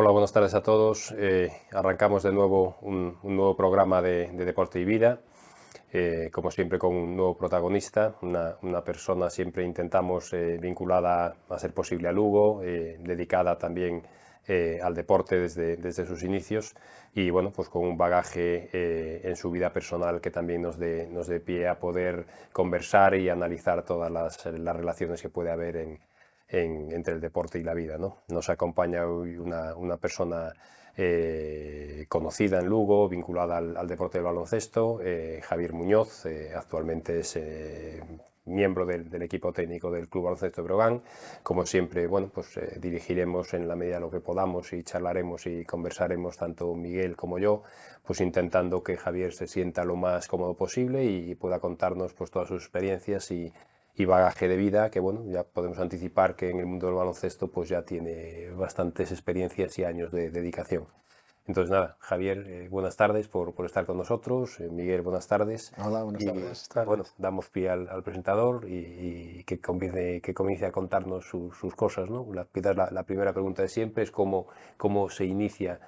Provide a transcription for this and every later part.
Hola, buenas tardes a todos. Arrancamos de nuevo un nuevo programa de Deporte y Vida, como siempre con un nuevo protagonista, una persona siempre intentamos vinculada a ser posible a Lugo, dedicada también al deporte desde sus inicios y bueno, pues con un bagaje en su vida personal que también nos dé pie a poder conversar y analizar todas las relaciones que puede haber entre el deporte y la vida, ¿no? Nos acompaña hoy una persona conocida en Lugo, vinculada al deporte del baloncesto, Javier Muñoz, actualmente es miembro del equipo técnico del Club Baloncesto de Brogan. Como siempre, bueno, pues dirigiremos en la medida de lo que podamos y charlaremos y conversaremos tanto Miguel como yo, pues intentando que Javier se sienta lo más cómodo posible y pueda contarnos pues todas sus experiencias y bagaje de vida, que bueno, ya podemos anticipar que en el mundo del baloncesto pues ya tiene bastantes experiencias y años de dedicación. Entonces nada, Javier, buenas tardes por estar con nosotros. Miguel, buenas tardes. Hola, buenas tardes. Bueno, damos pie al presentador y que comience a contarnos sus cosas, ¿no? Quizás la primera pregunta de siempre es cómo se inicia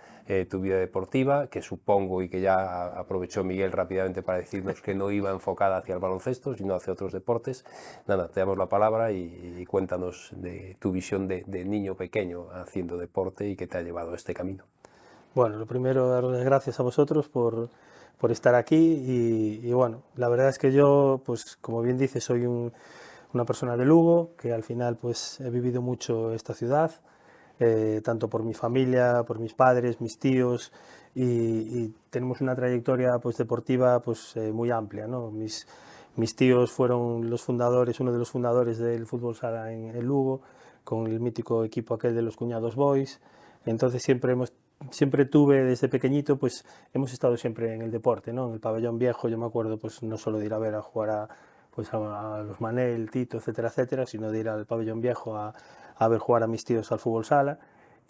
tu vida deportiva, que supongo y que ya aprovechó Miguel rápidamente para decirnos que no iba enfocada hacia el baloncesto, sino hacia otros deportes. Nada, te damos la palabra y cuéntanos de tu visión de niño pequeño haciendo deporte y qué te ha llevado a este camino. Bueno, lo primero, dar las gracias a vosotros por estar aquí y bueno, la verdad es que yo, pues como bien dices, soy una persona de Lugo, que al final pues he vivido mucho esta ciudad, tanto por mi familia, por mis padres, mis tíos y tenemos una trayectoria pues deportiva pues muy amplia, ¿no? Mis tíos fueron los fundadores, uno de los fundadores del fútbol sala en Lugo, con el mítico equipo aquel de los Cuñados Boys. Entonces siempre tuve desde pequeñito, pues hemos estado siempre en el deporte, ¿no? En el pabellón viejo, yo me acuerdo, pues no solo de ir a ver a jugar a los Manel, Tito, etcétera, etcétera, sino de ir al pabellón viejo a ver jugar a mis tíos al fútbol sala.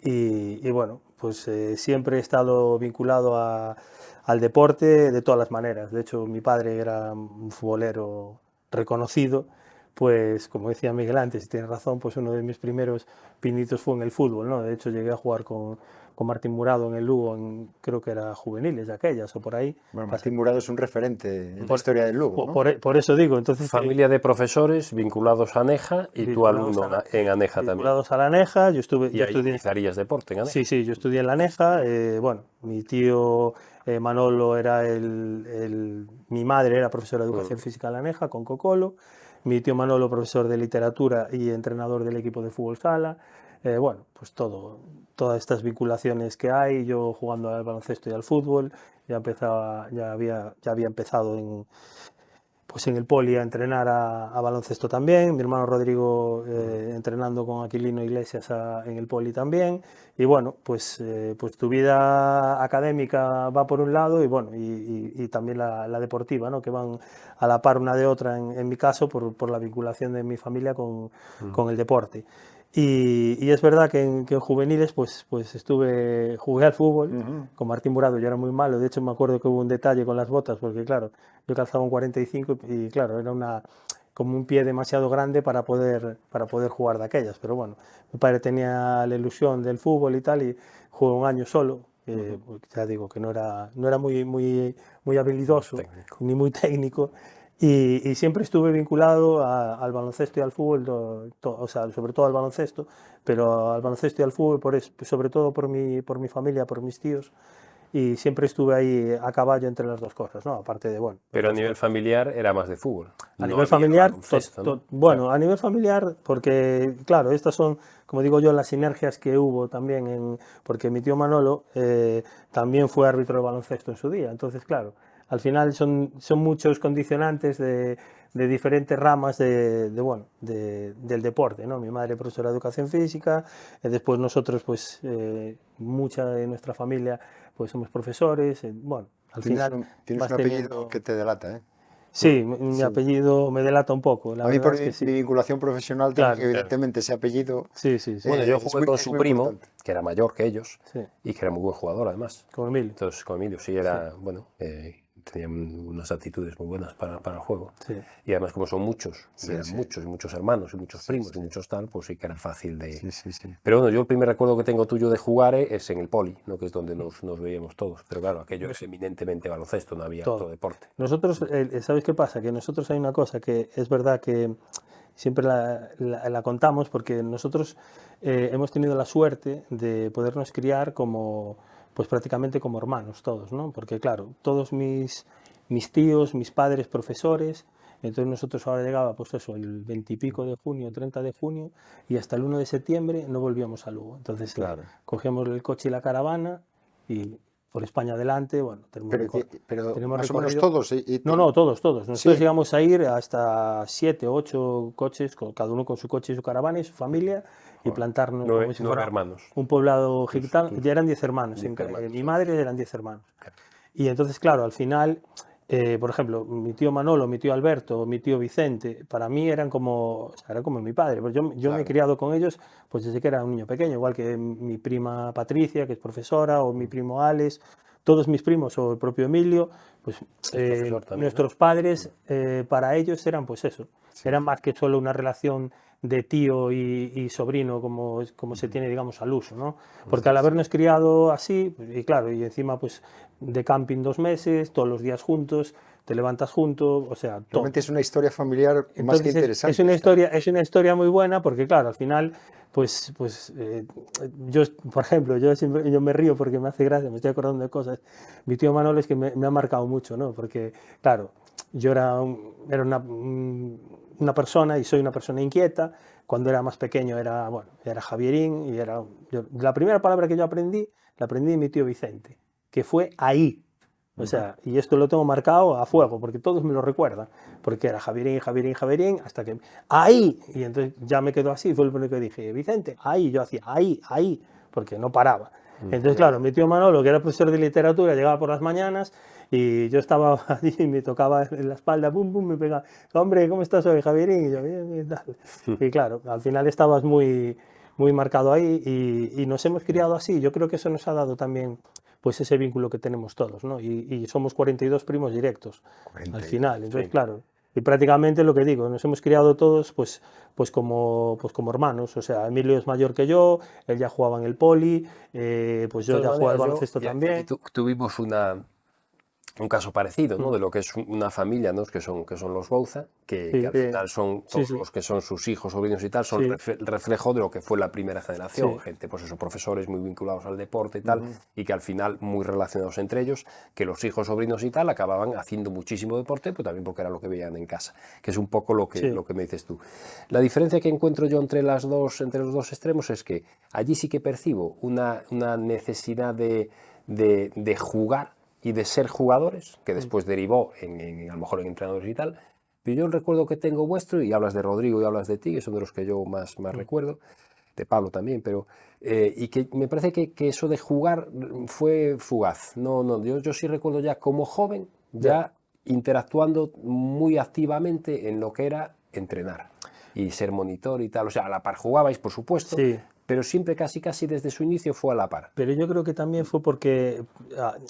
Y bueno, pues siempre he estado vinculado al deporte de todas las maneras. De hecho, mi padre era un futbolero reconocido, pues como decía Miguel antes, y tiene razón, pues uno de mis primeros pinitos fue en el fútbol, ¿no? De hecho, llegué a jugar con Martín Murado en el Lugo, creo que era juveniles de aquellas o por ahí. Bueno, Martín Murado es un referente en la historia del Lugo, ¿no? Por eso digo, entonces... Familia de profesores vinculados a ANEJA y tu alumno en ANEJA también. Vinculados a la ANEJA, yo ahí realizarías deporte en ANEJA. Sí, yo estudié en la ANEJA, bueno, mi tío Manolo era mi madre era profesora de educación física en la ANEJA con Cocolo, mi tío Manolo profesor de literatura y entrenador del equipo de fútbol sala, bueno, pues todas estas vinculaciones que hay, yo jugando al baloncesto y al fútbol, ya había empezado en el poli a entrenar a baloncesto también, mi hermano Rodrigo entrenando con Aquilino Iglesias en el poli también, y bueno, pues tu vida académica va por un lado y bueno, y también la deportiva, ¿no? Que van a la par una de otra en mi caso por la vinculación de mi familia con el deporte. Y es verdad que en juveniles pues jugué al fútbol con Martín Murado, yo era muy malo, de hecho me acuerdo que hubo un detalle con las botas, porque claro, yo calzaba un 45 y claro, era como un pie demasiado grande para poder jugar de aquellas, pero bueno, mi padre tenía la ilusión del fútbol y tal, y jugué un año solo, ya digo que no era muy habilidoso, ni muy técnico, y siempre estuve vinculado al baloncesto y al fútbol, o sea, sobre todo al baloncesto, pero al baloncesto y al fútbol, sobre todo por mi familia, por mis tíos, y siempre estuve ahí a caballo entre las dos cosas, ¿no? Aparte de, bueno... Pero a nivel familiar era más de fútbol. A nivel familiar, bueno, a nivel familiar, porque, claro, estas son, como digo yo, las sinergias que hubo también, porque mi tío Manolo también fue árbitro de baloncesto en su día, entonces, claro, al final son muchos condicionantes de diferentes ramas del deporte, ¿no? Mi madre profesora de educación física, después nosotros, pues, mucha de nuestra familia, pues somos profesores, bueno, al final... Tienes un apellido que te delata, ¿eh? Sí, mi apellido me delata un poco. La a mí verdad por es que sí. mi vinculación profesional, tengo que evidentemente ese apellido... Sí. Bueno, yo jugué con su primo, que era mayor que ellos, sí. y que era muy buen jugador además. Con Emilio. Entonces, con Emilio, sí, era, bueno, tenían unas actitudes muy buenas para el juego. Sí. Y además, como son muchos, Sí, eran sí. muchos hermanos y muchos primos sí. y muchos tal, pues sí que era fácil de... Sí. Pero bueno, yo el primer recuerdo que tengo tuyo de jugar es en el poli, ¿no? Que es donde nos veíamos todos. Pero claro, aquello es eminentemente baloncesto, no había otro deporte. Nosotros, ¿sabes qué pasa? Que nosotros hay una cosa que es verdad que siempre la contamos, porque nosotros hemos tenido la suerte de podernos criar como, pues prácticamente como hermanos todos, ¿no? Porque claro, todos mis tíos, mis padres, profesores, entonces nosotros ahora llegaba, pues eso, el 20 y pico de junio, 30 de junio, y hasta el 1 de septiembre no volvíamos a Lugo. Entonces Claro. cogíamos el coche y la caravana y por España adelante, bueno, Pero tenemos más o menos recorrido. todos. No, todos. Nosotros Sí. llegamos a ir hasta 7, 8 coches, cada uno con su coche y su caravana y su familia, y plantarnos como si 9 fuera hermanos. un poblado gitano. Ya eran 10 hermanos. 10 hermanos, Mi sí. madre eran 10 hermanos. Y entonces, claro, al final, por ejemplo, mi tío Manolo, mi tío Alberto, mi tío Vicente, para mí eran como mi padre. Pues yo me he Claro. criado con ellos pues desde que era un niño pequeño, igual que mi prima Patricia, que es profesora, o mi primo Alex, todos mis primos, o el propio Emilio, pues profesor también, nuestros padres, para ellos eran pues eso, eran más que solo una relación de tío y sobrino como se tiene, digamos, al uso, ¿no? Porque al habernos criado así, y claro, y encima pues de camping 2 meses, todos los días juntos, te levantas juntos, o sea, todo. Realmente es una historia familiar más que Entonces interesante. es una historia muy buena porque, claro, al final, pues yo, por ejemplo, yo me río porque me hace gracia, me estoy acordando de cosas. Mi tío Manolo es que me ha marcado mucho, ¿no? Porque, claro, yo era una persona y soy una persona inquieta. Cuando era más pequeño era Javierín y la primera palabra que yo aprendí, la aprendí de mi tío Vicente, que fue ahí. O sea, y esto lo tengo marcado a fuego, porque todos me lo recuerdan, porque era Javierín, hasta que ahí, y entonces ya me quedó así, fue lo primero que dije, Vicente, ahí, yo hacía ahí, porque no paraba. Entonces, claro, mi tío Manolo, que era profesor de literatura, llegaba por las mañanas y yo estaba allí y me tocaba en la espalda, pum, me pegaba, hombre, ¿cómo estás hoy, Javierín? Y yo, bien, tal. Y claro, al final estabas muy marcado ahí y nos hemos criado así. Yo creo que eso nos ha dado también pues ese vínculo que tenemos todos, ¿no? Y somos 42 primos directos 42, al final. Entonces, sí. claro, y prácticamente lo que digo, nos hemos criado todos pues como hermanos. O sea, Emilio es mayor que yo, él ya jugaba en el poli, pues yo ya jugaba al baloncesto también. Tuvimos un caso parecido, ¿no? De lo que es una familia, ¿no? que son los Bouza, que al final son todos los que son sus hijos, sobrinos y tal, son reflejo de lo que fue la primera generación, gente, pues eso, profesores muy vinculados al deporte y tal, y que al final muy relacionados entre ellos, que los hijos, sobrinos y tal acababan haciendo muchísimo deporte, pero también porque era lo que veían en casa, que es un poco lo que me dices tú. La diferencia que encuentro yo entre los dos extremos es que allí sí que percibo una necesidad de jugar y de ser jugadores, que después derivó a lo mejor en entrenadores y tal, pero yo el recuerdo que tengo vuestro, y hablas de Rodrigo y hablas de ti, que son de los que yo más recuerdo, de Pablo también, pero y que me parece que eso de jugar fue fugaz. Yo sí recuerdo ya como joven, ya interactuando muy activamente en lo que era entrenar y ser monitor y tal, o sea, a la par jugabais, por supuesto, pero siempre casi desde su inicio fue a la par. Pero yo creo que también fue porque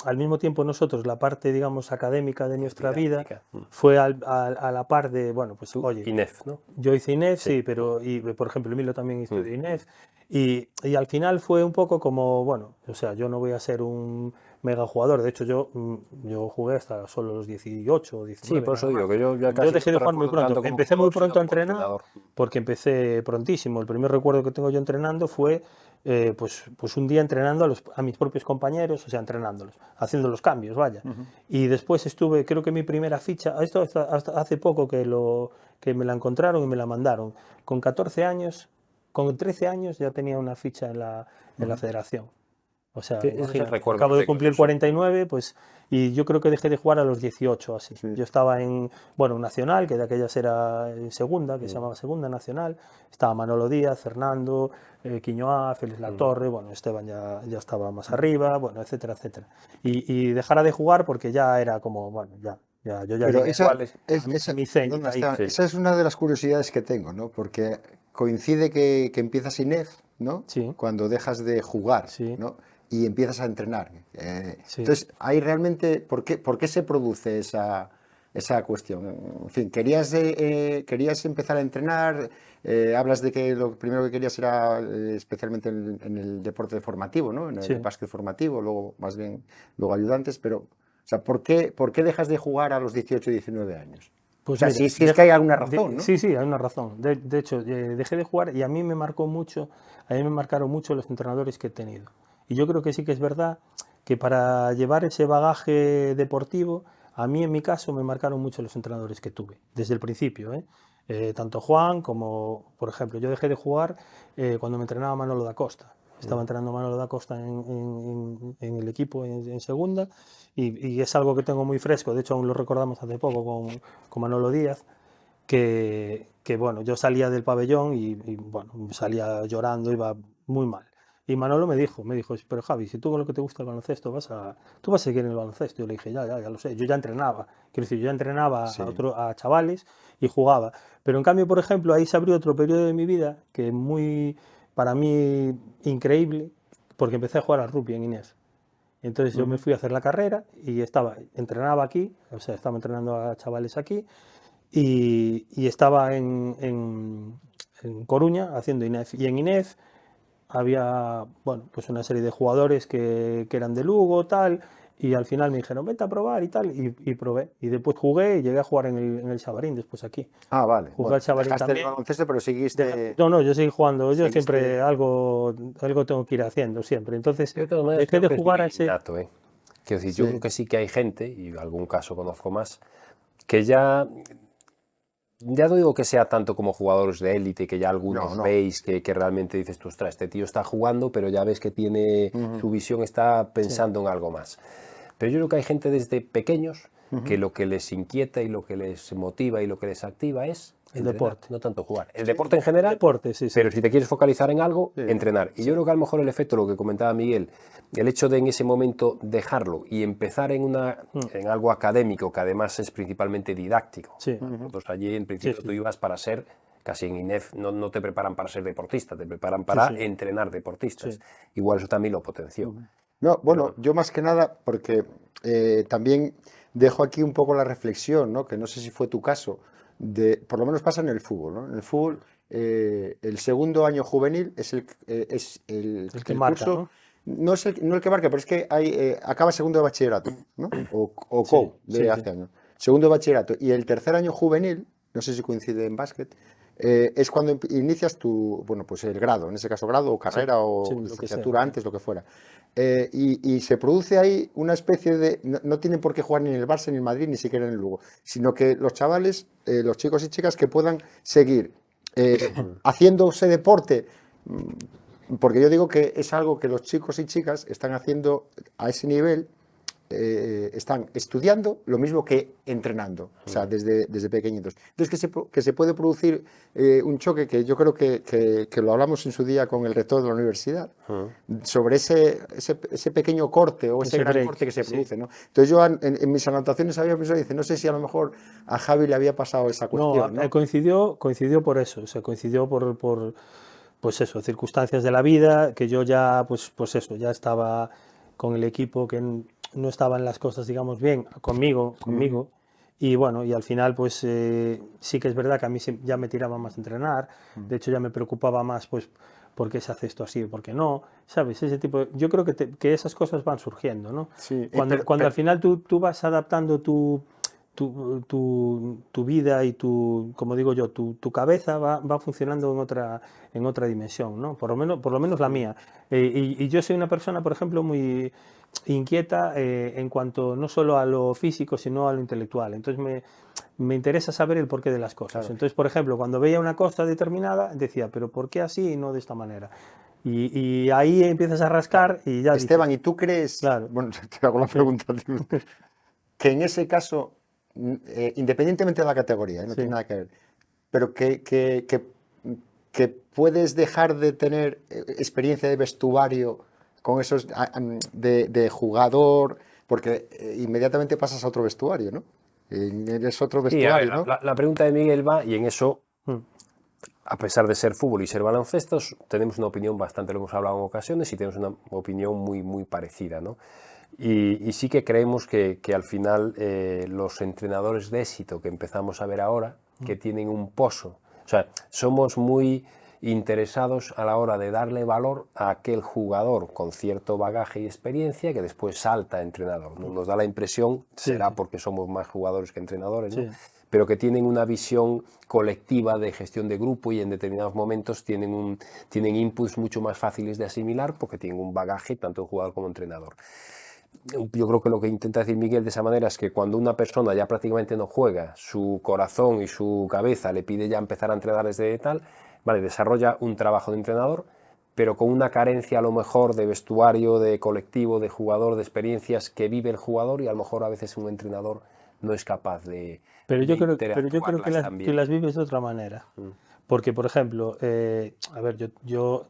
al mismo tiempo nosotros, la parte, digamos, académica de nuestra vida fue a la par de, bueno, pues oye, INEF, ¿no? Yo hice INEF, sí, pero por ejemplo Emilio también hizo INEF y al final fue un poco como, bueno, o sea, yo no voy a ser un mega jugador, de hecho yo jugué hasta solo los 18 o 19. Sí, por eso digo que yo ya casi yo dejé de jugar muy pronto, empecé muy pronto a entrenar porque empecé prontísimo. El primer recuerdo que tengo yo entrenando fue pues un día entrenando a mis propios compañeros, o sea, entrenándolos, haciendo los cambios, vaya. Y después estuve, creo que mi primera ficha, esto hasta hace poco que me la encontraron y me la mandaron. Con 14 años, con 13 años ya tenía una ficha en la federación. O sea, acabo de cumplir 49, pues, y yo creo que dejé de jugar a los 18, así. Yo estaba en, Nacional, que de aquellas era segunda, que se llamaba Segunda Nacional. Estaba Manolo Díaz, Fernando, Quiñoa, Félix Latorre, Esteban ya estaba más arriba, etcétera, etcétera. Y dejara de jugar porque ya era como, yo ya Pero llegué esa es una de las curiosidades que tengo, ¿no? Porque coincide que empiezas INEF, ¿no? Sí. Cuando dejas de jugar, Sí. ¿no? y empiezas a entrenar. Sí. Entonces, ahí realmente, ¿por qué se produce esa cuestión? En fin, querías empezar a entrenar, hablas de que lo primero que querías era especialmente en el deporte formativo, ¿no? En el Sí. básquet formativo, luego más bien luego ayudantes, pero, o sea, ¿por qué dejas de jugar a los 18 y 19 años? Pues O sea, mira, si es que hay alguna razón, ¿no? Sí, sí, hay una razón. De hecho, dejé de jugar y a mí me marcaron mucho los entrenadores que he tenido. Y yo creo que sí que es verdad que para llevar ese bagaje deportivo, a mí en mi caso me marcaron mucho los entrenadores que tuve, desde el principio, ¿eh? Tanto Juan como, por ejemplo, yo dejé de jugar cuando me entrenaba Manolo da Costa. Estaba entrenando Manolo da Costa en el equipo en segunda y es algo que tengo muy fresco. De hecho, aún lo recordamos hace poco con Manolo Díaz, que bueno, yo salía del pabellón y bueno, salía llorando, iba muy mal. Y Manolo me dijo, pero Javi, si tú con lo que te gusta el baloncesto tú vas a seguir en el baloncesto. Yo le dije, ya lo sé, yo ya entrenaba. Quiero decir, yo ya entrenaba Sí. a chavales y jugaba. Pero en cambio, por ejemplo, ahí se abrió otro periodo de mi vida que muy, para mí, increíble, porque empecé a jugar al rugby en Inés. Entonces yo me fui a hacer la carrera y entrenaba aquí, o sea, estaba entrenando a chavales aquí y estaba en Coruña haciendo INEF. Y en INEF había, bueno, pues una serie de jugadores que eran de Lugo, tal, y al final me dijeron, vete a probar y tal, y probé. Y después jugué y llegué a jugar en el Chavarín, después aquí. Ah, vale. Jugué Bueno, al Chavarín dejaste el también. baloncesto, pero seguiste... No, yo seguí jugando, yo siempre seguiste... algo tengo que ir haciendo, siempre. Entonces Yo de todas maneras dejé creo de que es jugar a muy ese... innato, ¿eh? Quiero decir, yo creo Sí. que sí que hay gente, y algún caso conozco más, que ya no digo que sea tanto como jugadores de élite, que ya No, algunos no. veis que realmente dices, tú, ostras, este tío está jugando, pero ya ves que tiene, su visión está Sí, pensando en algo más. Pero yo creo que hay gente desde pequeños que lo que les inquieta y lo que les motiva y lo que les activa es el entrenar, deporte. no tanto jugar. El deporte en general, Deporte, sí, sí. pero si te quieres focalizar en algo, Sí. entrenar. Y yo creo que a lo mejor el efecto, lo que comentaba Miguel, el hecho de en ese momento dejarlo y empezar en algo académico, que además es principalmente didáctico. Sí, Nosotros allí en sí, principio tú sí, ibas para ser, casi en INEF no te preparan para ser deportista, te preparan sí, para sí, entrenar deportistas. sí. Igual eso también lo potenció. No, bueno, Pero, yo más que nada, porque también dejo aquí un poco la reflexión, ¿no? Que no sé si fue tu caso, por lo menos pasa en el fútbol, ¿no? En el fútbol, el segundo año juvenil es El que el marca, curso, ¿no? no el que marca, pero es que acaba segundo de bachillerato, ¿no? O Sí, COU de sí, sí. hace años. Segundo de bachillerato. Y el tercer año juvenil, no sé si coincide en básquet, es cuando inicias bueno, pues el grado, en ese caso grado o Sí, carrera sí, o lo que sea. licenciatura antes, lo que fuera. Y se produce ahí una especie de... No tienen por qué jugar ni en el Barça, ni en Madrid, ni siquiera en el Lugo, sino que los chavales, los chicos y chicas que puedan seguir haciéndose deporte, porque yo digo que es algo que los chicos y chicas están haciendo a ese nivel, están estudiando lo mismo que entrenando, o sea, desde pequeñitos. Entonces, que se puede producir un choque que yo creo que lo hablamos en su día con el rector de la universidad, sobre ese pequeño corte o ese Ese gran break, corte que se sí. produce, ¿no? Entonces yo en mis anotaciones había pensado, dice, no sé si a lo mejor a Javi le había pasado esa No, cuestión, ¿no? coincidió por eso, o sea, coincidió pues eso, circunstancias de la vida, que yo ya, pues eso, ya estaba con el equipo que no estaban las cosas, digamos, bien, conmigo, y bueno, y al final, pues sí que es verdad que a mí ya me tiraba más a entrenar, de hecho ya me preocupaba más, pues, por qué se hace esto así, por qué no, ¿sabes? Ese tipo yo creo que esas cosas van surgiendo, ¿no? Sí, Cuando al final tú vas adaptando tu vida y como digo yo, tu cabeza va funcionando en otra dimensión, ¿no? Por lo menos la sí. mía. Y yo soy una persona, por ejemplo, muy inquieta en cuanto no solo a lo físico, sino a lo intelectual. Entonces me interesa saber el porqué de las cosas. Claro. Entonces, por ejemplo, cuando veía una cosa determinada, decía, pero ¿por qué así y no de esta manera? Y ahí empiezas a rascar y ya Esteban, dices, ¿y tú crees, claro, bueno, te hago la sí, pregunta, que en ese caso, independientemente de la categoría, no tiene sí. nada que ver, pero que puedes dejar de tener experiencia de vestuario con esos de jugador, porque inmediatamente pasas a otro vestuario, ¿no? Eres otro sí, a ver, vestuario, ¿no? la pregunta de Miguel va, y en eso Mm, a pesar de ser fútbol y ser baloncesto, tenemos una opinión bastante, lo hemos hablado en ocasiones, y tenemos una opinión muy parecida, ¿no? Y sí que creemos que al final los entrenadores de éxito que empezamos a ver ahora, que tienen un pozo, o sea, somos muy interesados a la hora de darle valor a aquel jugador con cierto bagaje y experiencia que después salta a entrenador, ¿no? Nos da la impresión, será porque somos más jugadores que entrenadores, ¿no? Pero que tienen una visión colectiva de gestión de grupo y en determinados momentos tienen inputs mucho más fáciles de asimilar porque tienen un bagaje tanto jugador como entrenador. Yo creo que lo que intenta decir Miguel de esa manera es que cuando una persona ya prácticamente no juega, su corazón y su cabeza le pide ya empezar a entrenar desde tal, vale, desarrolla un trabajo de entrenador, pero con una carencia a lo mejor de vestuario, de colectivo, de jugador, de experiencias que vive el jugador, y a lo mejor a veces un entrenador no es capaz de Pero yo creo interactuarlas tan que bien. las vives de otra manera. Porque, por ejemplo, a ver, yo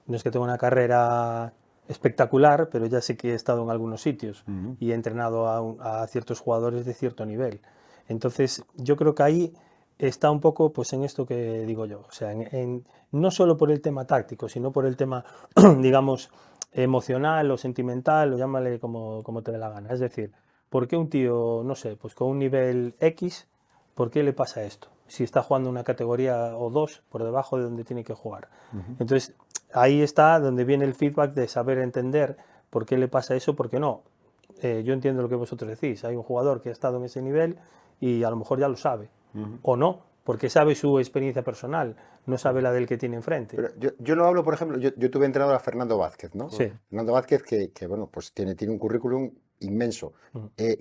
no es que tenga una carrera espectacular, pero ya sé que he estado en algunos sitios y he entrenado a ciertos jugadores de cierto nivel. Entonces, yo creo que ahí está un poco pues en esto que digo yo. O sea, no solo por el tema táctico, sino por el tema, digamos, emocional o sentimental, o llámale como te dé la gana. Es decir, ¿por qué un tío, no sé, pues con un nivel X, por qué le pasa esto? Si está jugando una categoría o dos por debajo de donde tiene que jugar. Entonces, ahí está donde viene el feedback de saber entender por qué le pasa eso, por qué no. Yo entiendo lo que vosotros decís. Hay un jugador que ha estado en ese nivel y a lo mejor ya lo sabe. O no, porque sabe su experiencia personal, no sabe la del que tiene enfrente. Pero yo no hablo, por ejemplo, yo tuve entrenador a Fernando Vázquez, ¿no? Sí. Fernando Vázquez que bueno, pues tiene un currículum inmenso.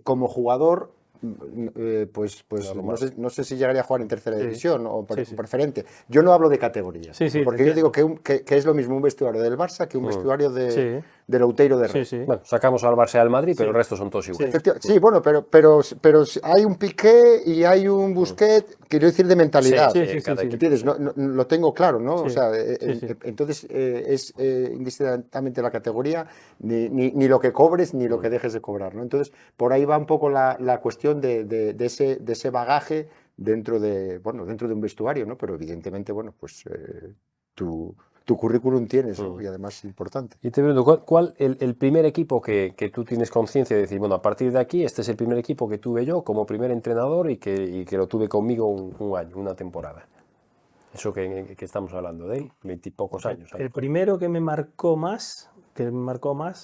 Como jugador, pues no sé si llegaría a jugar en tercera división o preferente. Yo no hablo de categorías, porque yo digo que es lo mismo un vestuario del Barça que un vestuario del Outeiro de Rey. Bueno, sacamos al Barça y al Madrid, pero el resto son todos iguales. Sí, bueno, pero hay un Piqué y hay un Busquets, quiero decir, de mentalidad. ¿Entiendes? No, lo tengo claro, ¿no? O sea, entonces es indistintamente la categoría, ni lo que cobres, ni lo que dejes de cobrar, ¿no? Entonces, por ahí va un poco la cuestión de ese bagaje dentro de un vestuario, ¿no? Pero evidentemente, bueno, pues tu currículum tienes, ¿no? Y además es importante. Y te pregunto, ¿cuál el primer equipo que tú tienes conciencia de decir, bueno, a partir de aquí, este es el primer equipo que tuve yo como primer entrenador y que lo tuve conmigo un año, una temporada? Eso que estamos hablando de él, 20 y pocos años. El primero que me marcó más,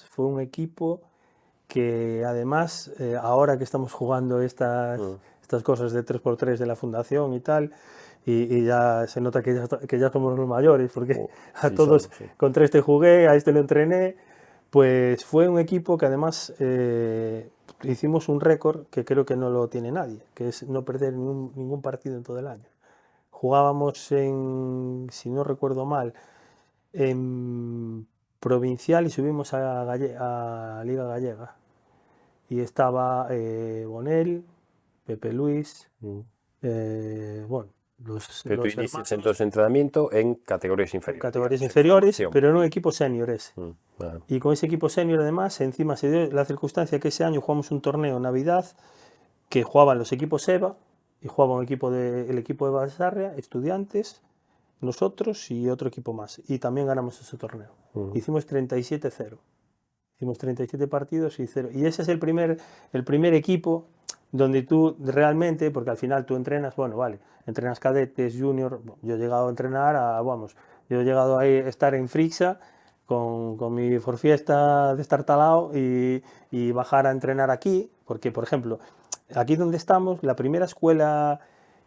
fue un equipo que además, ahora que estamos jugando estas cosas de 3x3 de la fundación y tal, y ya se nota que ya somos los mayores, porque a todos contra este jugué, a este lo entrené, pues fue un equipo que además hicimos un récord que creo que no lo tiene nadie, que es no perder ningún partido en todo el año. Jugábamos si no recuerdo mal, en provincial y subimos a Liga Gallega. Y estaba Bonel, Pepe Luis, bueno, los inicias entonces entrenamiento en categorías inferiores. Categorías inferiores, pero en un equipo senior ese. Y con ese equipo senior además, encima se dio la circunstancia que ese año jugamos un torneo en Navidad que jugaban los equipos EVA y jugaba el equipo de Basarria, Estudiantes, nosotros y otro equipo más. Y también ganamos ese torneo. Hicimos 37-0. Hicimos 37 partidos y 0. Y ese es el primer equipo donde tú realmente, porque al final tú entrenas, bueno, vale, entrenas cadetes, junior. Yo he llegado a entrenar yo he llegado a estar en Frixa con mi forfiesta de estar talado y bajar a entrenar aquí, porque, por ejemplo, aquí donde estamos, la primera escuela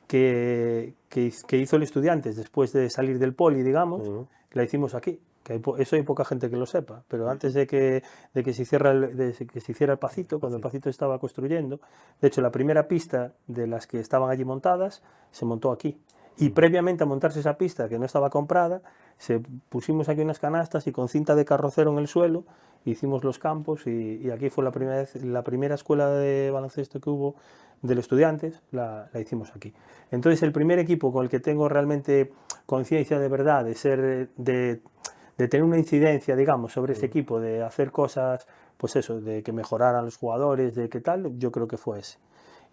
que hizo el Estudiantes después de salir del poli, digamos, la hicimos aquí. Eso hay poca gente que lo sepa, pero antes de que se hiciera el Pacito, cuando el Pacito estaba construyendo, de hecho la primera pista de las que estaban allí montadas se montó aquí. Y previamente a montarse esa pista, que no estaba comprada, pusimos aquí unas canastas y con cinta de carrocero en el suelo hicimos los campos y aquí fue la primera escuela de baloncesto que hubo de los Estudiantes, la hicimos aquí. Entonces el primer equipo con el que tengo realmente conciencia de verdad, de tener una incidencia, digamos, sobre este equipo, de hacer cosas, pues eso, de que mejoraran los jugadores, de qué tal, yo creo que fue ese.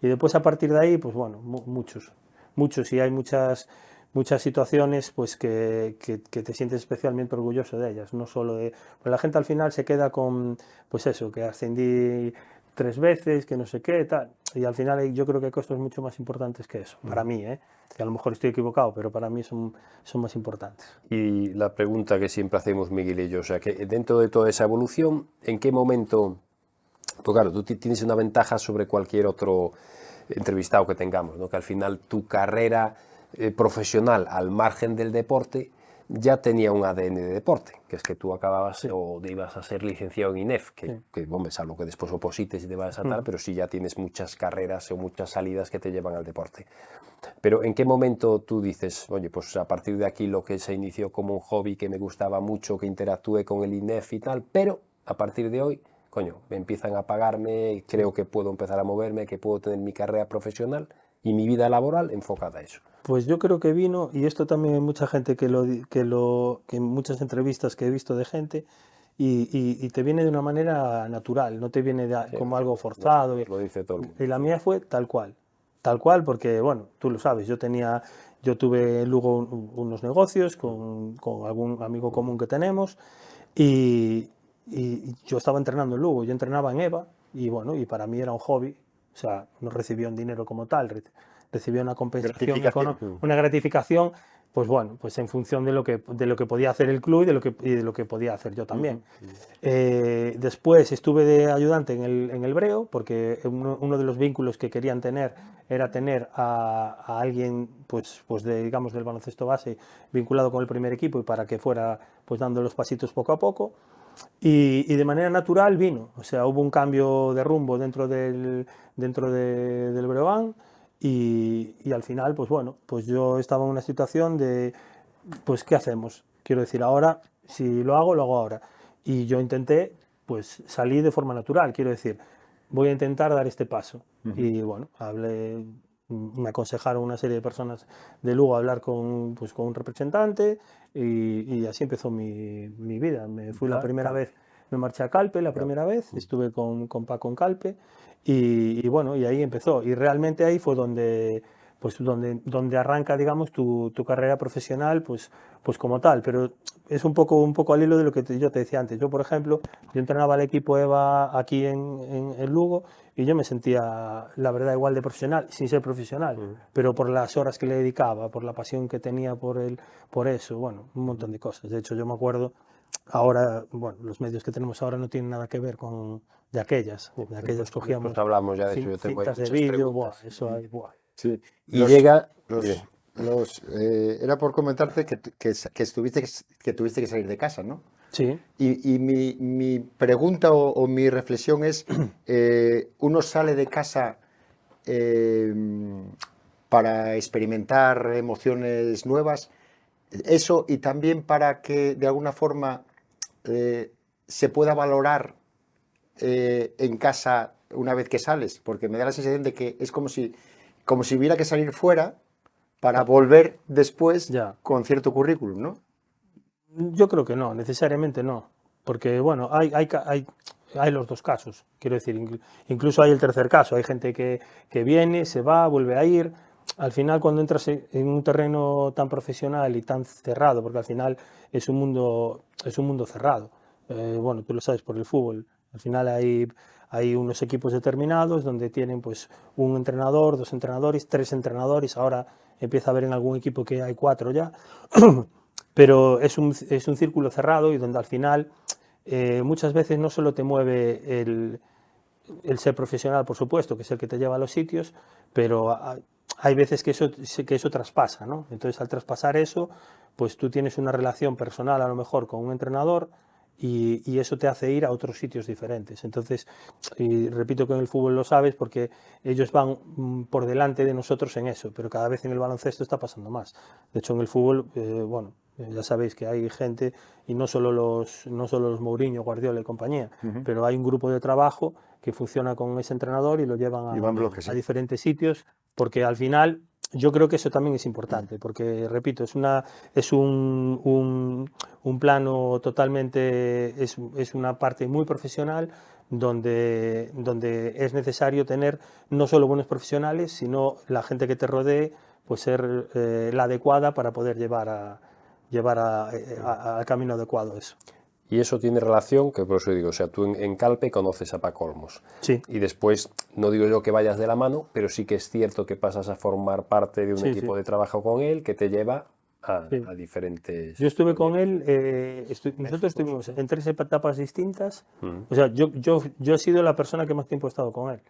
Y después a partir de ahí, pues bueno, muchos, y hay muchas muchas situaciones pues que te sientes especialmente orgulloso de ellas, no solo de... Pues la gente al final se queda con, pues eso, que ascendí 3 veces, que no sé qué, tal, y al final yo creo que hay cosas mucho más importantes que eso, para mí, que a lo mejor estoy equivocado, pero para mí son más importantes. Y la pregunta que siempre hacemos Miguel y yo, o sea, que dentro de toda esa evolución, ¿en qué momento? Pues claro, tú tienes una ventaja sobre cualquier otro entrevistado que tengamos, ¿no? Que al final tu carrera profesional al margen del deporte ya tenía un ADN de deporte, que es que tú acababas o ibas a ser licenciado en INEF, que hombre, salvo que después oposites y te vas a tal, pero sí ya tienes muchas carreras o muchas salidas que te llevan al deporte. Pero ¿en qué momento tú dices, oye, pues a partir de aquí lo que se inició como un hobby que me gustaba mucho, que interactúe con el INEF y tal, pero a partir de hoy, coño, me empiezan a pagarme, creo que puedo empezar a moverme, que puedo tener mi carrera profesional y mi vida laboral enfocada a eso? Pues yo creo que vino, y esto también hay mucha gente que en muchas entrevistas que he visto de gente, y te viene de una manera natural, no te viene como algo forzado. Lo dice todo el mundo. Y la mía fue tal cual, porque bueno, tú lo sabes, yo tuve luego unos negocios con algún amigo común que tenemos, y yo estaba entrenando en Lugo, yo entrenaba en EVA, y bueno, y para mí era un hobby, o sea, no recibía un dinero como tal, recibía una compensación una gratificación, pues bueno, pues en función de lo que podía hacer el club y de lo que podía hacer yo también. Después estuve de ayudante en el Breo, porque uno de los vínculos que querían tener era tener a alguien pues digamos del baloncesto base vinculado con el primer equipo, y para que fuera pues dando los pasitos poco a poco. Y de manera natural vino, o sea, hubo un cambio de rumbo dentro del Breogán, y al final, pues bueno, pues yo estaba en una situación de, pues ¿qué hacemos? Quiero decir, ahora, si lo hago ahora. Y yo intenté, pues salí de forma natural, quiero decir, voy a intentar dar este paso. Y bueno, me aconsejaron una serie de personas de Lugo a hablar con un representante, y así empezó mi vida. Me fui la primera vez, me marché a Calpe la primera vez, estuve con Paco en Calpe, y bueno, y ahí empezó. Y realmente ahí fue donde arranca, digamos, tu carrera profesional, pues como tal. Pero es un poco al hilo de lo que yo te decía antes. Yo, por ejemplo, yo entrenaba al equipo EVA aquí en Lugo, y yo me sentía, la verdad, igual de profesional, sin ser profesional, pero por las horas que le dedicaba, por la pasión que tenía por eso, bueno, un montón de cosas. De hecho, yo me acuerdo, ahora, bueno, los medios que tenemos ahora no tienen nada que ver con de aquellas cogíamos Hablamos ya de eso, yo tengo cintas de vídeo, eso hay, Sí. Y llega... Era por comentarte que tuviste que salir de casa, ¿no? Sí. Y mi pregunta o mi reflexión es, uno sale de casa para experimentar emociones nuevas, eso, y también para que de alguna forma se pueda valorar en casa una vez que sales, porque me da la sensación de que es como si hubiera que salir fuera para volver después con cierto currículum, ¿no? Yo creo que no, necesariamente no, porque bueno, hay los dos casos, quiero decir, incluso hay el tercer caso, hay gente que viene, se va, vuelve a ir. Al final, cuando entras en un terreno tan profesional y tan cerrado, porque al final es un mundo cerrado, bueno, tú lo sabes por el fútbol, al final hay unos equipos determinados donde tienen pues un entrenador, 2 entrenadores, 3 entrenadores, ahora empieza a haber en algún equipo que hay 4 ya, pero es un círculo cerrado, y donde al final muchas veces no solo te mueve el ser profesional, por supuesto, que es el que te lleva a los sitios, pero hay veces que eso traspasa, ¿no? Entonces, al traspasar eso, pues tú tienes una relación personal a lo mejor con un entrenador, y eso te hace ir a otros sitios diferentes. Entonces, y repito que en el fútbol lo sabes, porque ellos van por delante de nosotros en eso, pero cada vez en el baloncesto está pasando más. De hecho, en el fútbol, bueno, ya sabéis que hay gente, y no solo los Mourinho, Guardiola y compañía, pero hay un grupo de trabajo que funciona con ese entrenador y lo llevan a diferentes sitios, porque al final yo creo que eso también es importante, porque repito, es un plano totalmente, es una parte muy profesional, donde es necesario tener no solo buenos profesionales, sino la gente que te rodee, pues ser la adecuada para poder llevar al camino adecuado eso. Y eso tiene relación, que por eso digo, o sea, tú en Calpe conoces a Paco Olmos. Sí. Y después, no digo yo que vayas de la mano, pero sí que es cierto que pasas a formar parte de un Sí, equipo sí. de trabajo con él que te lleva Sí. a diferentes... Yo estuve con él, nosotros estuvimos en 3 etapas distintas. O sea, yo he sido la persona que más tiempo he estado con él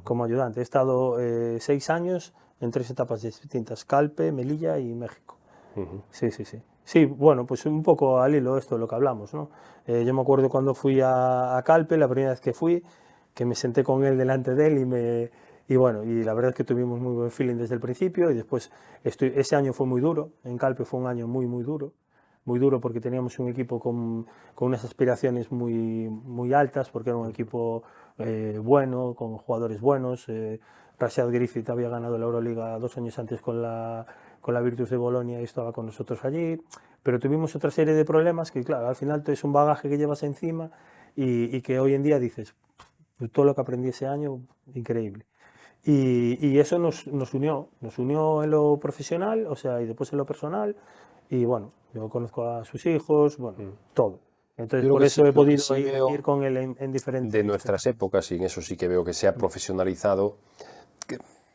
como ayudante. He estado 6 años en 3 etapas distintas: Calpe, Melilla y México. Sí, sí, sí. Sí, bueno, pues un poco al hilo esto de lo que hablamos, ¿no? Yo me acuerdo cuando fui a Calpe, la primera vez que fui, que me senté con él delante de él y bueno, y la verdad es que tuvimos muy buen feeling desde el principio y después ese año fue muy duro, en Calpe fue un año muy duro porque teníamos un equipo con unas aspiraciones muy altas, porque era un equipo bueno, con jugadores buenos. Rashad Griffith había ganado la Euroliga 2 años antes con la Virtus de Bolonia y estaba con nosotros allí, pero tuvimos otra serie de problemas que, claro, al final es un bagaje que llevas encima y que hoy en día dices, todo lo que aprendí ese año, increíble. Y eso nos unió en lo profesional, o sea, y después en lo personal, y bueno, yo conozco a sus hijos, bueno, todo. Entonces, Yo por eso he lo que podido sí veo ir con él en diferentes... de nuestras épocas, y en eso sí que veo que se ha profesionalizado.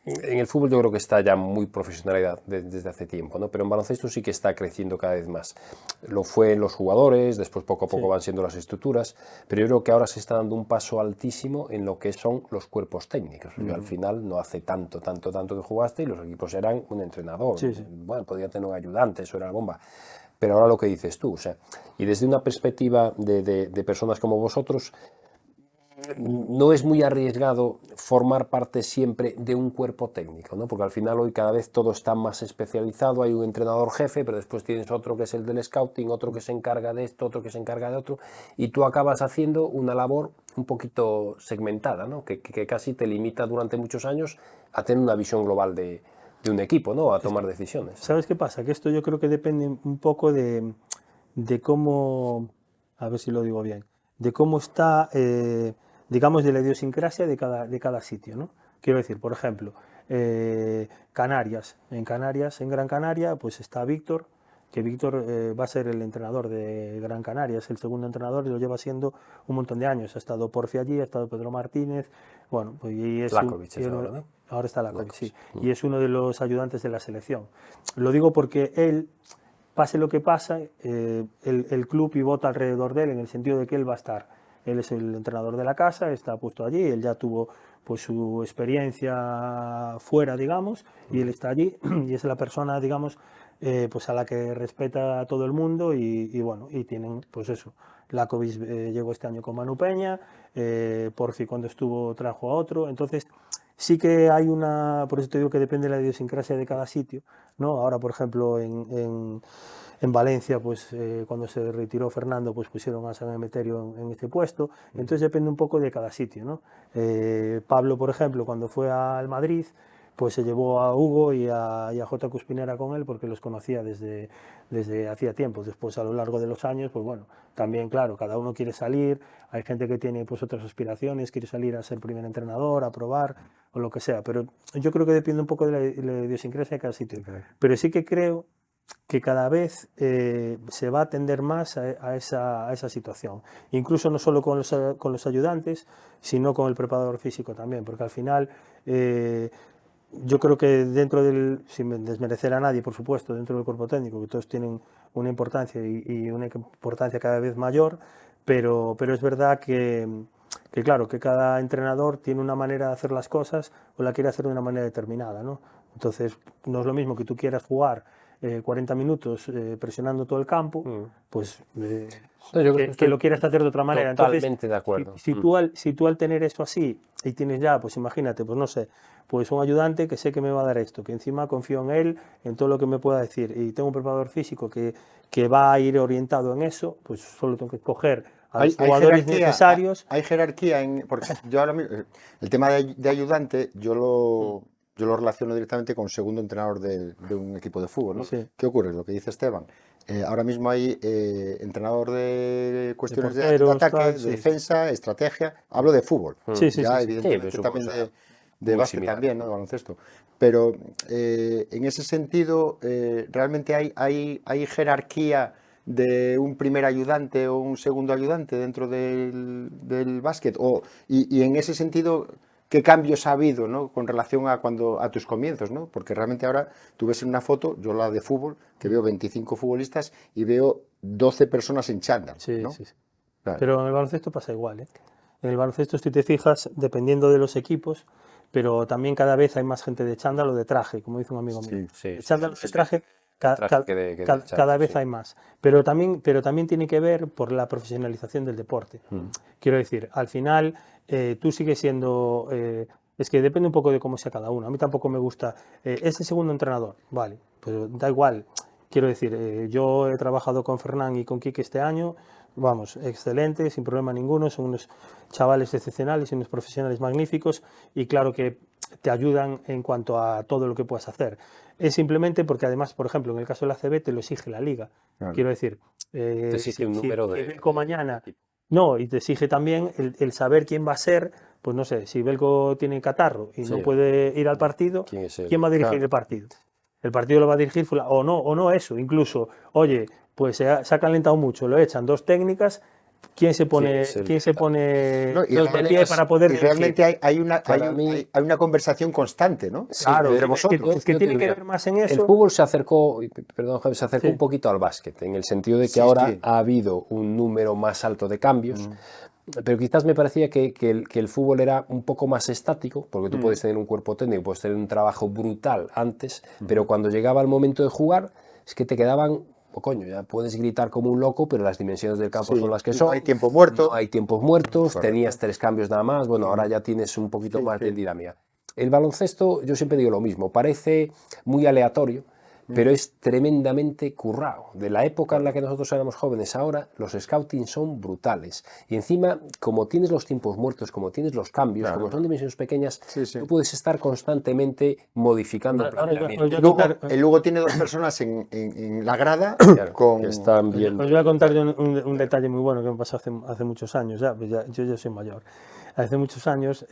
En el fútbol yo creo que está ya muy profesionalidad desde hace tiempo, ¿no? Pero en baloncesto sí que está creciendo cada vez más. Lo fue en los jugadores, después poco a poco van siendo las estructuras, pero yo creo que ahora se está dando un paso altísimo en lo que son los cuerpos técnicos. Porque al final no hace tanto que jugaste y los equipos eran un entrenador. Sí, sí. Bueno, podía tener un ayudante, eso era la bomba. Pero ahora lo que dices tú, o sea, y desde una perspectiva de personas como vosotros, no es muy arriesgado formar parte siempre de un cuerpo técnico, ¿no? Porque al final hoy cada vez todo está más especializado, hay un entrenador jefe, pero después tienes otro que es el del scouting, otro que se encarga de esto, otro que se encarga de otro, y tú acabas haciendo una labor un poquito segmentada, ¿no? Que casi te limita durante muchos años a tener una visión global de un equipo, ¿no? A tomar decisiones. ¿Sabes qué pasa? Que esto yo creo que depende un poco de cómo, a ver si lo digo bien, de cómo está, digamos, de la idiosincrasia de cada sitio, ¿no? Quiero decir, por ejemplo, Canarias. En Gran Canaria, pues está Víctor, que Víctor va a ser el entrenador de Gran Canaria, es el segundo entrenador y lo lleva siendo un montón de años. Ha estado Porfi allí, ha estado Pedro Martínez, bueno, pues y es Lakovic es ahora, ¿no? Ahora está Lakovic, sí, y es uno de los ayudantes de la selección. Lo digo porque él, pase lo que pase, el club pivota alrededor de él en el sentido de que él va a estar. Él es el entrenador de la casa, está puesto allí, él ya tuvo pues su experiencia fuera, digamos, y él está allí y es la persona, digamos, pues a la que respeta a todo el mundo y bueno, y tienen pues eso. Lakovic llegó este año con Manu Peña, Porfi cuando estuvo trajo a otro, entonces sí que hay por eso te digo que depende de la idiosincrasia de cada sitio, ¿no? Ahora, por ejemplo, en Valencia, pues cuando se retiró Fernando, pues pusieron a San Emeterio en este puesto. Entonces depende un poco de cada sitio, ¿no? Pablo, por ejemplo, cuando fue al Madrid, pues se llevó a Hugo y a J. Cuspinera con él porque los conocía desde hacía tiempo. Después, a lo largo de los años, pues bueno, también, claro, cada uno quiere salir, hay gente que tiene pues otras aspiraciones, quiere salir a ser primer entrenador, a probar o lo que sea, pero yo creo que depende un poco de la idiosincrasia de cada sitio. Pero sí que creo que cada vez se va a tender más a esa situación. Incluso no solo con los ayudantes, sino con el preparador físico también, porque al final yo creo que dentro sin desmerecer a nadie, por supuesto, dentro del cuerpo técnico, que todos tienen una importancia y una importancia cada vez mayor, pero es verdad que claro, que cada entrenador tiene una manera de hacer las cosas o la quiere hacer de una manera determinada, ¿no? Entonces, no es lo mismo que tú quieras jugar 40 minutos presionando todo el campo, pues que lo quieras hacer de otra manera. Totalmente Entonces, de acuerdo. si tú al tener esto así y tienes ya, pues imagínate, pues no sé, pues un ayudante que sé que me va a dar esto, que encima confío en él, en todo lo que me pueda decir, y tengo un preparador físico que va a ir orientado en eso, pues solo tengo que escoger a los jugadores necesarios. Hay jerarquía porque yo ahora mismo, el tema de ayudante, yo lo relaciono directamente con segundo entrenador de un equipo de fútbol, ¿no? Sí. ¿Qué ocurre? Lo que dice Esteban. Ahora mismo hay entrenador de cuestiones de porteros, ataque, tal, de sí. defensa, estrategia. Hablo de fútbol. Sí, sí, Ya, sí, sí. evidentemente, Sí, también de muy básquet similar. también, ¿no? De baloncesto. Pero en ese sentido, realmente hay jerarquía de un primer ayudante o un segundo ayudante dentro del básquet. Y en ese sentido, ¿qué cambios ha habido, ¿no? Con relación a tus comienzos, ¿no? Porque realmente ahora tú ves en una foto, yo la de fútbol, que veo 25 futbolistas y veo 12 personas en chándal, Sí, ¿no? sí, sí. Claro. Pero en el baloncesto pasa igual, ¿eh? En el baloncesto, si te fijas, dependiendo de los equipos, pero también cada vez hay más gente de chándal o de traje, como dice un amigo mío. Sí, Sí, De sí, chándal o sí, de traje, traje que de cada chándal, vez sí. hay más. Pero también tiene que ver por la profesionalización del deporte. Quiero decir, al final tú sigues siendo... es que depende un poco de cómo sea cada uno. A mí tampoco me gusta... es el segundo entrenador, vale, pero da igual. Quiero decir, yo he trabajado con Fernán y con Quique este año, vamos, excelente, sin problema ninguno, son unos chavales excepcionales y unos profesionales magníficos y claro que te ayudan en cuanto a todo lo que puedas hacer. Es simplemente porque además, por ejemplo, en el caso del ACB te lo exige la liga. Claro. Quiero decir, Te exige un si número Belko mañana... equipo. No, y te exige también el saber quién va a ser, pues no sé, si Belko tiene catarro y no Sí. puede ir al partido, ¿Quién es ¿quién va a dirigir Claro. el partido? El partido lo va a dirigir o no eso, incluso, oye, pues se ha calentado mucho, lo echan dos técnicas, ¿quién se pone, es el quién se pone No, De todas de pie maneras, para poder y dirigir? realmente para mí, hay una conversación constante, ¿no? sí, Claro, Entre es que, vosotros. es que yo te tiene digo, que mira, ver más en el eso. fútbol se acercó, perdón, Javi, se acercó Sí. un poquito al básquet, en el sentido de que Sí, ahora sí. ha habido un número más alto de cambios, pero quizás me parecía que el fútbol era un poco más estático, porque tú puedes tener un cuerpo técnico, puedes tener un trabajo brutal antes, pero cuando llegaba el momento de jugar, es que te quedaban, oh, coño, ya puedes gritar como un loco, pero las dimensiones del campo Sí, son las que y no son. hay tiempo muerto. No hay tiempos muertos, Correcto. tenías 3 cambios nada más, bueno, ahora ya tienes un poquito Sí, más de sí. dinámica. El baloncesto, yo siempre digo lo mismo, parece muy aleatorio, pero es tremendamente currado. De la época en la que nosotros éramos jóvenes, ahora los scouting son brutales. Y encima, como tienes los tiempos muertos, como tienes los cambios, Claro. como son dimensiones pequeñas, Sí, sí. tú puedes estar constantemente modificando el Ahora os planteamiento. voy a Luego, contar, el Lugo tiene dos personas en la grada Claro, con... que están viendo. os voy a contar yo un detalle muy bueno que me pasó hace muchos años, ya, pues yo ya soy mayor. Hace muchos años,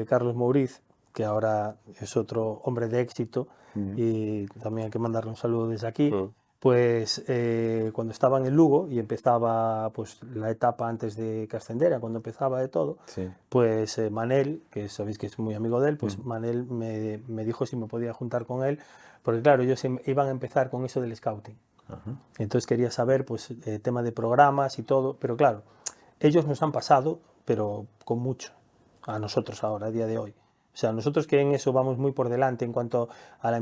Carlos Mouriz, que ahora es otro hombre de éxito, y también hay que mandarle un saludo desde aquí, pues cuando estaba en el Lugo y empezaba pues la etapa antes de que ascendiera, cuando empezaba de todo, Sí. pues Manel, que sabéis que es muy amigo de él, pues Manel me dijo si me podía juntar con él, porque claro, ellos iban a empezar con eso del scouting. Entonces quería saber, pues, tema de programas y todo, pero claro, ellos nos han pasado, pero con mucho, a nosotros ahora, a día de hoy. O sea, nosotros que en eso vamos muy por delante en cuanto a la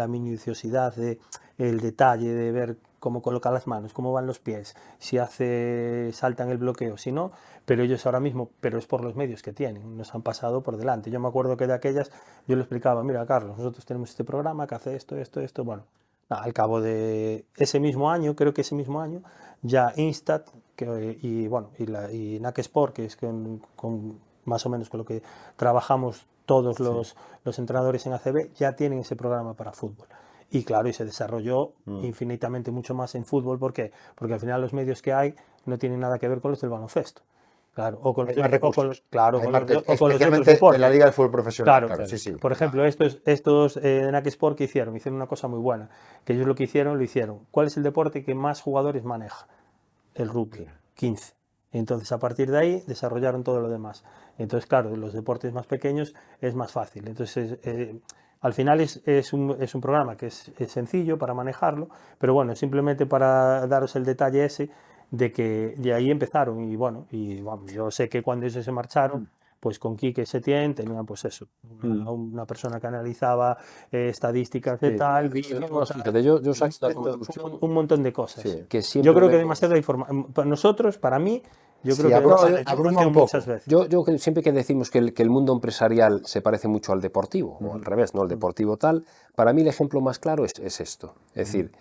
minuciosidad, el detalle de ver cómo coloca las manos, cómo van los pies, si saltan el bloqueo, si no, pero ellos ahora mismo, pero es por los medios que tienen, nos han pasado por delante. Yo me acuerdo que de aquellas yo le explicaba, mira, Carlos, nosotros tenemos este programa que hace esto, bueno, al cabo de ese mismo año, creo que ese mismo año, ya Instat y bueno, y NAC Sport, que es con más o menos con lo que trabajamos todos los entrenadores en ACB, ya tienen ese programa para fútbol. Y claro, y se desarrolló infinitamente mucho más en fútbol. ¿Por qué? Porque al final los medios que hay no tienen nada que ver con los del baloncesto. Claro, o con Hay los, más recursos. claro, Hay con más los, o con los otros especialmente deportes. en la Liga del Fútbol Profesional. Claro, Sí, sí. por ejemplo, estos de NAC Sport que hicieron una cosa muy buena, que ellos lo hicieron. ¿Cuál es el deporte que más jugadores maneja? El rugby, 15. Entonces, a partir de ahí, desarrollaron todo lo demás. Entonces, claro, los deportes más pequeños es más fácil. Entonces, al final es un programa que es sencillo para manejarlo, pero bueno, simplemente para daros el detalle ese de que de ahí empezaron. Y bueno, yo sé que cuando ellos se marcharon, pues con Quique Setién tenían pues eso, una persona que analizaba estadísticas de tal, vídeos, No, fíjate, yo saco una conclusión un montón de cosas. Sí. que siempre Yo creo que vemos. demasiada información. Para nosotros, para mí, yo Sí, creo que abruma demasiada un información poco. muchas veces. Yo siempre que decimos que el mundo empresarial se parece mucho al deportivo, o al revés, ¿no? El deportivo tal, para mí el ejemplo más claro es esto. Es decir,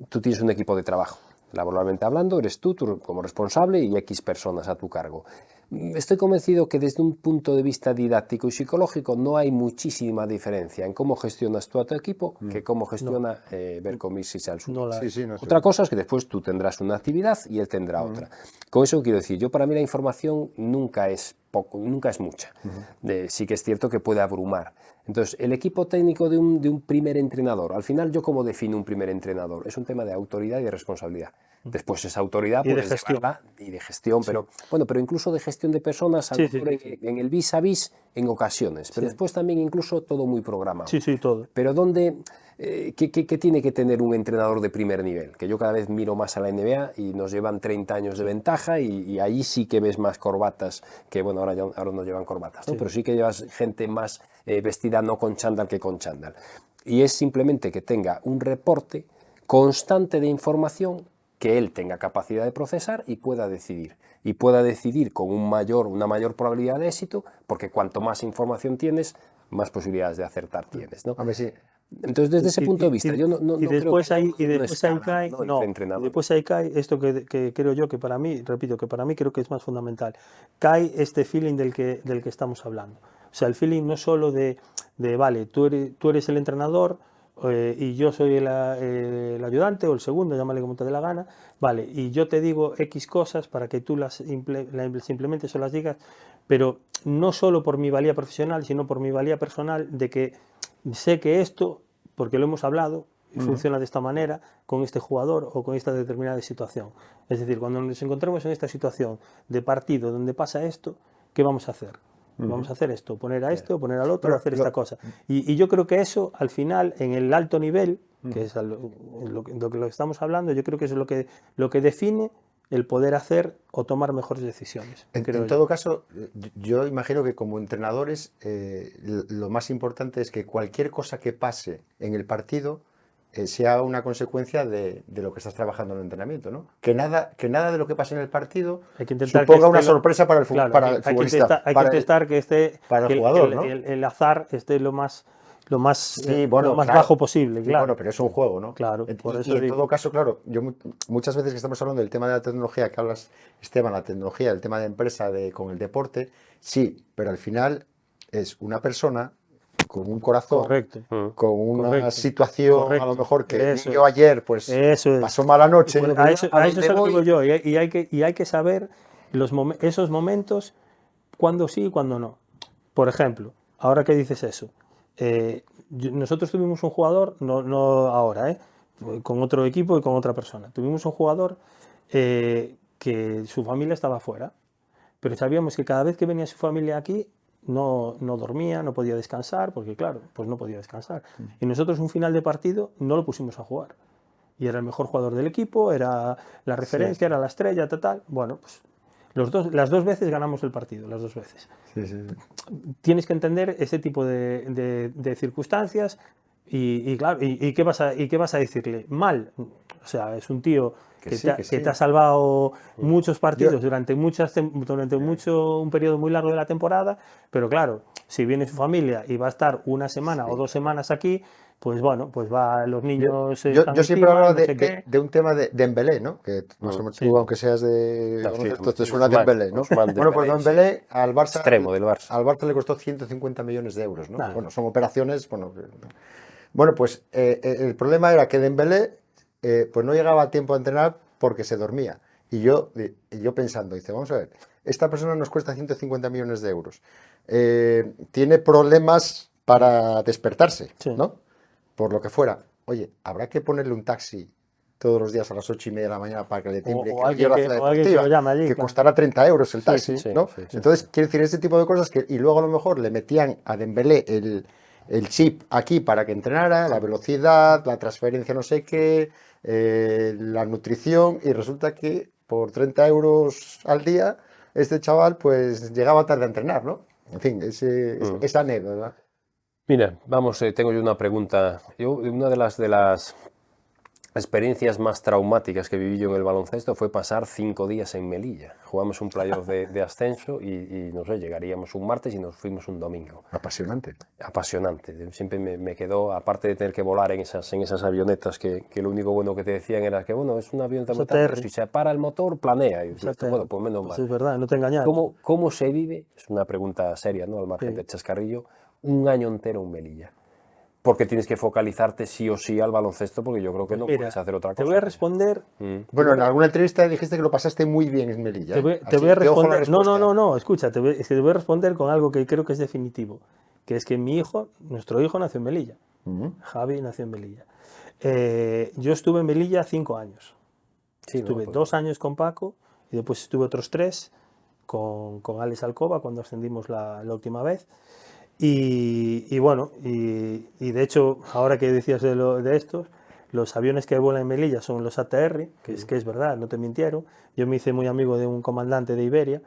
tú tienes un equipo de trabajo. Laboralmente hablando, eres tú como responsable y X personas a tu cargo. Estoy convencido que desde un punto de vista didáctico y psicológico no hay muchísima diferencia en cómo gestionas tú a tu equipo que cómo gestiona Bercomis y Salsu. No la- Sí, sí, no sé. Otra cosa es que después tú tendrás una actividad y él tendrá otra. Con eso quiero decir, yo para mí la información nunca es poco, nunca es mucha. Sí que es cierto que puede abrumar. Entonces, el equipo técnico de un primer entrenador, al final, ¿yo cómo defino un primer entrenador? Es un tema de autoridad y de responsabilidad. Después esa autoridad Y de puedes gestión. llevarla, y de gestión, pero bueno, pero incluso de gestión de personas, a lo Sí, sí, mejor sí. en el vis a vis en ocasiones, pero Sí. después también incluso todo muy programado. Sí, sí, todo. Pero ¿qué tiene que tener un entrenador de primer nivel? Que yo cada vez miro más a la NBA y nos llevan 30 años de ventaja y ahí sí que ves más corbatas, que bueno, ahora no llevan corbatas, ¿no? Sí. Pero sí que llevas gente más vestida no con chándal que con chándal. Y es simplemente que tenga un reporte constante de información que él tenga capacidad de procesar y pueda decidir. Y pueda decidir con una mayor probabilidad de éxito, porque cuanto más información tienes, más posibilidades de acertar tienes, ¿no? Hombre, sí. Entonces, desde ese punto de vista, yo no creo que después haya ahí, y una después ahí escala, cae, ¿no? no, entre y entrenadores. después ahí cae esto que creo yo que para mí, repito, que para mí creo que es más fundamental. Cae este feeling del que estamos hablando. O sea, el feeling no solo vale, tú eres el entrenador y yo soy el ayudante o el segundo, llámale como te dé la gana, vale, y yo te digo X cosas para que tú las implementes o las digas, pero no solo por mi valía profesional, sino por mi valía personal de que sé que esto, porque lo hemos hablado, funciona de esta manera con este jugador o con esta determinada situación. Es decir, cuando nos encontremos en esta situación de partido donde pasa esto, ¿qué vamos a hacer? Vamos a hacer esto, poner a este o poner al otro, Bueno, hacer esta cosa. Y yo creo que eso, al final, en el alto nivel, que es lo que estamos hablando, yo creo que eso es lo que define el poder hacer o tomar mejores decisiones. En todo caso, yo imagino que como entrenadores lo más importante es que cualquier cosa que pase en el partido sea una consecuencia de lo que estás trabajando en el entrenamiento, ¿no? Que nada de lo que pase en el partido hay que intentar suponga que una esté sorpresa para el, claro, para el hay que futbolista, hay que intentar que esté para el que jugador, ¿no? el azar esté lo más Sí, bueno, claro. bajo posible, Sí, claro. bueno, pero es un juego, ¿no? Claro, por Y eso en digo. todo caso, claro, muchas veces que estamos hablando del tema de la tecnología, que hablas, Esteban, la tecnología, el tema de empresa con el deporte, sí, pero al final es una persona con un corazón, Correcto, con una correcto, situación, a lo correcto. mejor que Eso yo es. ayer, pues, Eso es. pasó mala noche. Pues Pero yo a a eso donde es a lo que voy, voy yo, y hay que saber esos momentos, cuándo sí y cuándo no. Por ejemplo, ahora que dices eso, nosotros tuvimos un jugador, no ahora, con otro equipo y con otra persona. Tuvimos un jugador que su familia estaba fuera, pero sabíamos que cada vez que venía su familia aquí no dormía, no podía descansar, porque claro, pues no podía descansar. Y nosotros un final de partido no lo pusimos a jugar. Y era el mejor jugador del equipo, era la referencia, era la estrella, tal. Bueno, pues las dos veces ganamos el partido, las dos veces. Sí, sí, sí. Tienes que entender ese tipo de circunstancias y claro, ¿qué vas a decirle? Mal. O sea, es un tío Que que sí, que te sí. ha salvado muchos partidos Yo, durante un periodo muy largo de la temporada, pero claro, si viene su familia y va a estar una semana o sí. 2 semanas aquí, pues bueno, pues los Yo, niños yo, están yo siempre encima, hablaba no sé qué. de un tema de Dembélé, ¿no? Que más o menos tú, Sí, aunque seas de no, sí, baloncesto, te sí, suena Dembélé, ¿no? Ousmane Bueno, pues Dembélé, sí. Dembélé al Barça, Extremo del Barça. al Barça le costó 150 millones de euros, ¿no? nada, Bueno, son operaciones, bueno, pues el problema era que Dembélé pues no llegaba a tiempo a entrenar porque se dormía. Y yo pensando, dice, vamos a ver, esta persona nos cuesta 150 millones de euros. Tiene problemas para despertarse, sí. ¿no? Por lo que fuera. Oye, habrá que ponerle un taxi todos los días a las 8:30 de la mañana para que le timbre y que lo lleve a la ciudad O alguien que lo deportiva, llame allí, que claro. costará 30 euros el Sí, taxi, sí. ¿no? Sí, sí. Entonces, quiero decir, este tipo de cosas y luego a lo mejor le metían a Dembélé el chip aquí para que entrenara, la velocidad, la transferencia no sé qué, la nutrición, y resulta que por 30 euros al día este chaval pues llegaba tarde a entrenar, ¿no? En fin, esa anécdota. Mira, vamos, tengo yo una pregunta. Una de las experiencias más traumáticas que viví yo en el baloncesto fue pasar 5 días en Melilla. Jugamos un playoff de ascenso y no sé, llegaríamos un martes y nos fuimos un domingo. Apasionante. Apasionante. Siempre me quedó, aparte de tener que volar en esas avionetas que lo único bueno que te decían era que, bueno, es una avioneta muy tal, pero si se para el motor, planea. Y dices, bueno, pues menos Pues mal. es verdad, no te engañas. ¿Cómo se vive? Es una pregunta seria, ¿no? Al margen Sí. del chascarrillo, un año entero en Melilla. porque tienes que focalizarte sí o sí al baloncesto, porque yo creo que no Mira, puedes hacer otra cosa. te voy a responder. Bueno, en alguna entrevista dijiste que lo pasaste muy bien en Melilla. Te voy, ¿eh? te Así voy a que ojo la responder. No, respuesta. no, escucha, es que te voy a responder con algo que creo que es definitivo, que es que nuestro hijo nació en Melilla. Javi nació en Melilla. Yo estuve en Melilla 5 años. Sí, Estuve pues, 2 años con Paco y después estuve otros 3 con Alex Alcoba cuando ascendimos la última vez. Y bueno, y de hecho, ahora que decías de estos, los aviones que vuelan en Melilla son los ATR, que es verdad, no te mintieron. Yo me hice muy amigo de un comandante de Iberia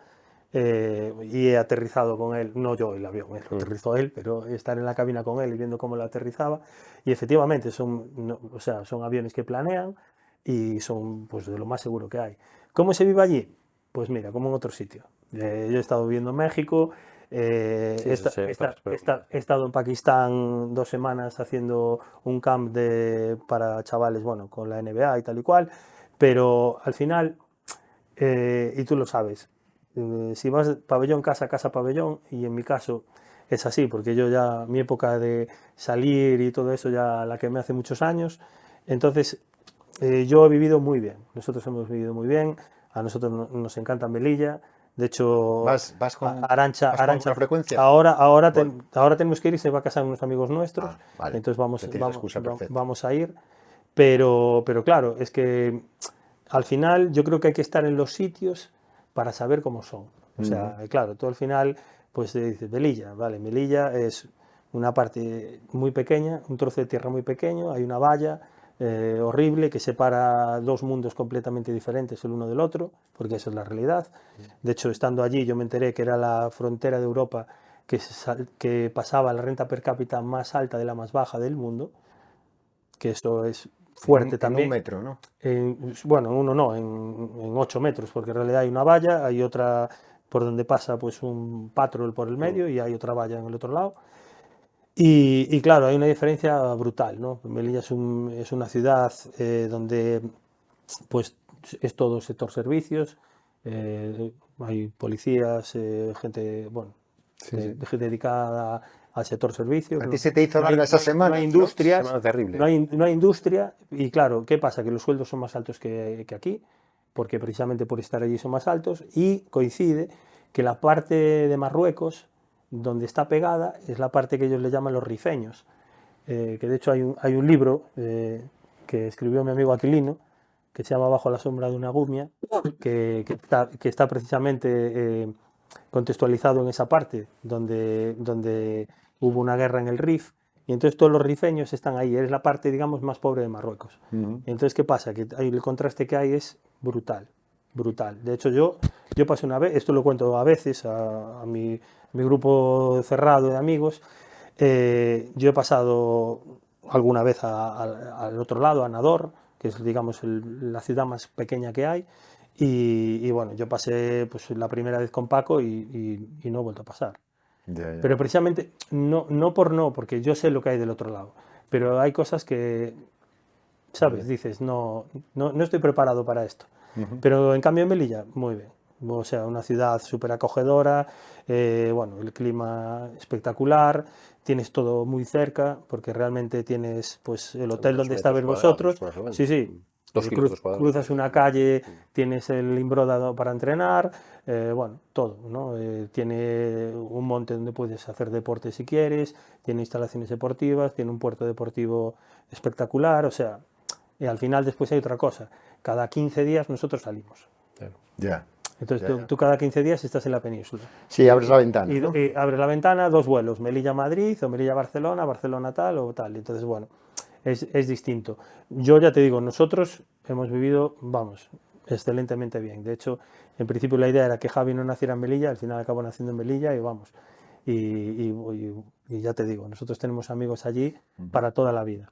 y he aterrizado con él, no yo el avión, lo aterrizó él, pero estar en la cabina con él y viendo cómo lo aterrizaba. Y efectivamente o sea, son aviones que planean y son pues de lo más seguro que hay. ¿Cómo se vive allí? Pues mira, como en otro sitio. Yo he estado viviendo en México, sí, eso sé, pero- he estado en Pakistán 2 semanas haciendo un camp para chavales, bueno, con la NBA y tal y cual, pero al final, y tú lo sabes, si vas pabellón, casa, casa, pabellón, y en mi caso es así, porque yo ya, mi época de salir y todo eso ya la quemé hace muchos años, entonces yo he vivido muy bien, nosotros hemos vivido muy bien, a nosotros nos encanta Melilla, de hecho, ¿Vas con alguna frecuencia? ahora Bueno. tenemos que ir, se va a casar unos amigos nuestros, Vale. entonces Ya tienes la excusa perfecta. vamos a ir, pero claro, es que al final yo creo que hay que estar en los sitios para saber cómo son. O sea, claro, tú al final, pues dices, Melilla, vale, Melilla es una parte muy pequeña, un trozo de tierra muy pequeño, hay una valla horrible que separa 2 mundos completamente diferentes el uno del otro, porque esa es la realidad. De hecho, estando allí yo me enteré que era la frontera de Europa que pasaba la renta per cápita más alta de la más baja del mundo, que eso es fuerte En un también. metro, ¿no? Bueno, uno no, en 8 metros, porque en realidad hay una valla, hay otra por donde pasa pues un patrol por el medio y hay otra valla en el otro lado. Y claro, hay una diferencia brutal, ¿no? Melilla es una ciudad donde pues es todo sector servicios, hay policías, gente, bueno, gente dedicada al sector servicios. A ti se te hizo No hay, larga esa no hay- no semana, hay ¿no? industrias, Semana terrible. no hay industria y claro, ¿qué pasa? Que los sueldos son más altos que aquí, porque precisamente por estar allí son más altos y coincide que la parte de Marruecos, donde está pegada, es la parte que ellos le llaman los rifeños, que de hecho hay un libro que escribió mi amigo Aquilino, que se llama Bajo la sombra de una gumia, que está precisamente contextualizado en esa parte, donde hubo una guerra en el Rif, y entonces todos los rifeños están ahí, es la parte, digamos, más pobre de Marruecos. Y entonces, ¿qué pasa? Que el contraste que hay es brutal, brutal. De hecho, yo pasé una vez, esto lo cuento a veces a mi grupo cerrado de amigos, yo he pasado alguna vez al otro lado, a Nador, que es, digamos, la ciudad más pequeña que hay, y bueno, yo pasé pues, la primera vez con Paco y no he vuelto a pasar. Ya. Pero precisamente, no, porque yo sé lo que hay del otro lado, pero hay cosas que, ¿sabes? Dices, no estoy preparado para esto. Pero en cambio en Melilla, muy bien. O sea, una ciudad súper acogedora, bueno, el clima espectacular, tienes todo muy cerca, porque realmente tienes pues el hotel donde estabais vosotros. Más o menos. Sí, sí. 2 kilómetros cuadrados. Cruzas una calle, tienes el Imbroda para entrenar, bueno, todo, ¿no? Tiene un monte donde puedes hacer deporte si quieres, tiene instalaciones deportivas, tiene un puerto deportivo espectacular, o sea, y al final después hay otra cosa, cada 15 días nosotros salimos. Claro. Ya. Entonces tú cada 15 días estás en la península. Sí, abres la ventana, ¿no? Y abres la ventana, 2 vuelos, Melilla-Madrid o Melilla-Barcelona, Barcelona tal o tal. Entonces, bueno, es distinto. Yo ya te digo, nosotros hemos vivido, vamos, excelentemente bien. De hecho, en principio la idea era que Javi no naciera en Melilla, al final acabó naciendo en Melilla y vamos. Y ya te digo, nosotros tenemos amigos allí para toda la vida.